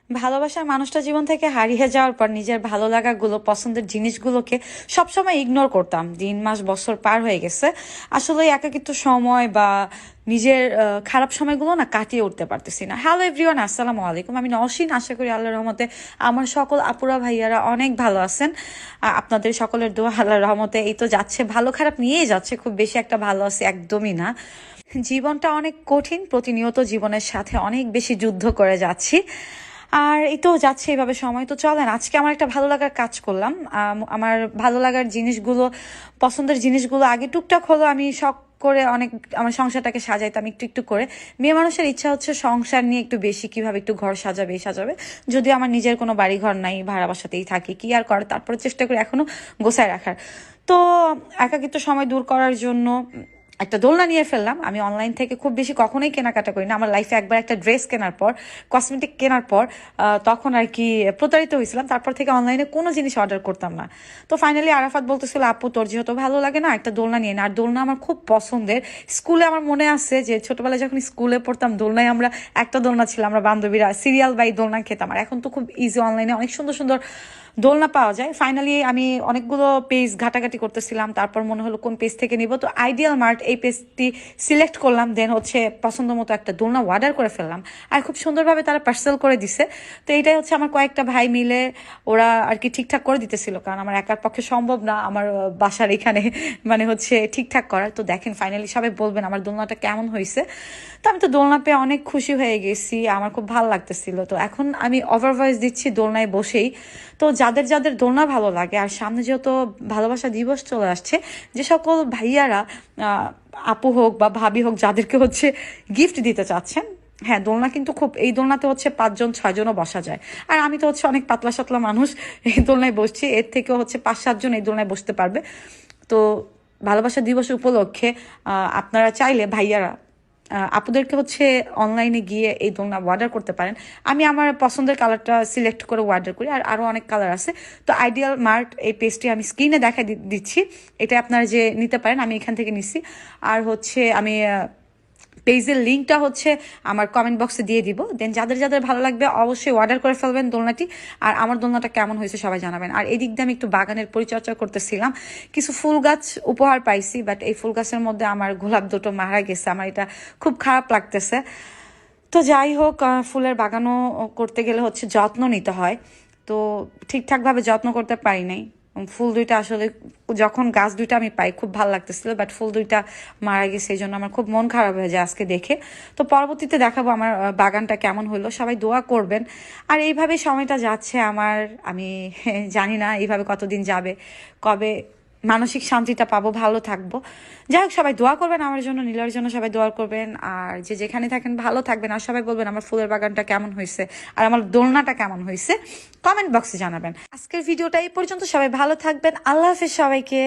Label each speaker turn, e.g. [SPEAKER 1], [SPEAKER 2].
[SPEAKER 1] ভালোবাসার মানুষটা জীবন থেকে হারিয়ে যাওয়ার পর নিজের ভালো লাগাগুলো পছন্দের জিনিসগুলোকে সবসময় ইগনোর করতাম। দিন মাস বছর পার হয়ে গেছে, আসলে একাকিত্ব সময় বা নিজের খারাপ সময়গুলো না কাটিয়ে উঠতে পারতেছি না। হ্যালো এভরিওয়ান, আসসালামু আলাইকুম। আমি নওশিন, আশা করি আল্লাহর রহমতে আমার সকল আপুরা ভাইয়ারা অনেক ভালো আছেন। আপনাদের সকলের দোয়া আল্লাহর রহমতে এই তো যাচ্ছে, ভালো খারাপ নিয়েই যাচ্ছে, খুব বেশি একটা ভালো আছে একদমই না। জীবনটা অনেক কঠিন, প্রতিনিয়ত জীবনের সাথে অনেক বেশি যুদ্ধ করে যাচ্ছি। আর এই তো যাচ্ছে এইভাবে সময়। তো চলেন আজকে আমার একটা ভালো লাগার কাজ করলাম। আমার ভালো লাগার জিনিসগুলো, পছন্দের জিনিসগুলো আগে টুকটাক হলো আমি শখ করে অনেক আমার সংসারটাকে সাজাইতাম একটু একটু করে। মেয়ে মানুষের ইচ্ছা হচ্ছে সংসার নিয়ে একটু বেশি, কিভাবে একটু ঘর সাজাবে সাজাবে। যদি আমার নিজের কোনো বাড়ি ঘর নাই, ভাড়া বাসাতেই থাকি, কি আর করে, তারপরে চেষ্টা করি এখনো গোছায় রাখার। তো একাকিত্ব সময় দূর করার জন্য একটা দোলনা নিয়ে ফেললাম। আমি অনলাইন থেকে খুব বেশি কখনোই কেনাকাটা করি না। আমার লাইফে একবার একটা ড্রেস কেনার পর, কসমেটিক কেনার পর তখন আর কি প্রতারিত হয়েছিলাম। তারপর থেকে অনলাইনে কোনো জিনিস অর্ডার করতাম না। তো ফাইনালি আরাফাত বলতেছিল, আপু তোর যেহেতু ভালো লাগে না, একটা দোলনা নিয়ে না। আর দোলনা আমার খুব পছন্দের। স্কুলে আমার মনে আছে যে ছোটবেলায় যখন স্কুলে পড়তাম, দোলনায় আমরা একটা দোলনা ছিল, আমরা বান্ধবীরা সিরিয়াল বাই দোলনা খেতাম। আর এখন তো খুব ইজি, অনলাইনে অনেক সুন্দর সুন্দর দোলনা পাওয়া যায়। ফাইনালি আমি অনেকগুলো পেজ ঘাটাঘাটি করতেছিলাম, তারপর মনে হলো কোন পেজ থেকে নিব। তো আইডিয়াল মার্ট এই পেজটি সিলেক্ট করলাম, দেন হচ্ছে পছন্দ মতো একটা দোলনা অর্ডার করে ফেললাম। আর খুব সুন্দরভাবে তারা পার্সেল করে দিছে। তো এইটাই হচ্ছে আমার কয়েকটা ভাই মিলে ওরা আর কি ঠিকঠাক করে দিতেছিল, কারণ আমার একার পক্ষে সম্ভব না আমার বাসার এখানে মানে হচ্ছে ঠিকঠাক করার। তো দেখেন ফাইনালি সবাই বলবেন আমার দোলনাটা কেমন হয়েছে। তো আমি তো দোলনা পেয়ে অনেক খুশি হয়ে গেছি, আমার খুব ভালো লাগতেছিল। তো এখন আমি ওভার ভয়েস দিচ্ছি দোলনায় বসেই। তো যাদের যাদের দোলনা ভালো লাগে, আর সামনে যেহেতু ভালোবাসা দিবস চলে আসছে, যে সকল ভাইয়ারা আপু হোক বা ভাবি হোক যাদেরকে হচ্ছে গিফট দিতে চাচ্ছেন, হ্যাঁ দোলনা কিন্তু খুব, এই দোলনাতে হচ্ছে 5 জন 6 জনও বসা যায়। আর আমি তো হচ্ছে অনেক পাতলা সাতলা মানুষ, এই দোলনায় বসছি, এর থেকেও হচ্ছে 5-7 জন এই দোলনায় বসতে পারবে। তো ভালোবাসা দিবস উপলক্ষে আপনারা চাইলে ভাইয়ারা আপুদেরকে হচ্ছে অনলাইনে গিয়ে এই দোলনা অর্ডার করতে পারেন। আমি আমার পছন্দের কালারটা সিলেক্ট করে অর্ডার করি, আর আরও অনেক কালার আছে। তো আইডিয়াল মার্ট এই পেজটি আমি স্ক্রিনে দেখা দিচ্ছি, এটা আপনারা যে নিতে পারেন, আমি এখান থেকে নিচ্ছি। আর হচ্ছে আমি পেজের লিঙ্কটা হচ্ছে আমার কমেন্ট বক্সে দিয়ে দিব। দেন যাদের যাদের ভালো লাগবে অবশ্যই অর্ডার করে ফেলবেন দোলনাটি। আর আমার দোলনাটা কেমন হয়েছে সবাই জানাবেন। আর এদিক দিয়ে আমি একটু বাগানের পরিচর্যা করতেছিলাম, কিছু ফুল গাছ উপহার পাইছি, বাট এই ফুল গাছের মধ্যে আমার গোলাপ দুটো মারা গেছে, আমার এটা খুব খারাপ লাগতেছে। তো যাই হোক, ফুলের বাগানও করতে গেলে হচ্ছে যত্ন নিতে হয়, তো ঠিকঠাকভাবে যত্ন করতে পারি নাই। ফুল দুইটা আসলে, যখন গাছ দুইটা আমি পাই খুব ভালো লাগতেছিল, বাট ফুল দুইটা মারা গেছে, এই জন্য আমার খুব মন খারাপ হয়ে যায় আজকে দেখে। তো পরবর্তীতে দেখাবো আমার বাগানটা কেমন হলো, সবাই দোয়া করবেন। আর এইভাবে সময়টা যাচ্ছে আমার, আমি জানি না এইভাবে কতদিন যাবে, কবে মানসিক শান্তিটা পাবো, ভালো থাকবো। যাই হোক, সবাই দোয়া করবেন আমার জন্য, নীলার জন্য সবাই দোয়া করবেন। আর যে যেখানে থাকেন ভালো থাকবেন। আর সবাই বলবেন আমার ফুলের বাগানটা কেমন হয়েছে আর আমার দোলনাটা কেমন হয়েছে, কমেন্ট বক্সে জানাবেন। আজকের ভিডিওটা এই পর্যন্ত, সবাই ভালো থাকবেন, আল্লাহ হাফেজ সবাইকে।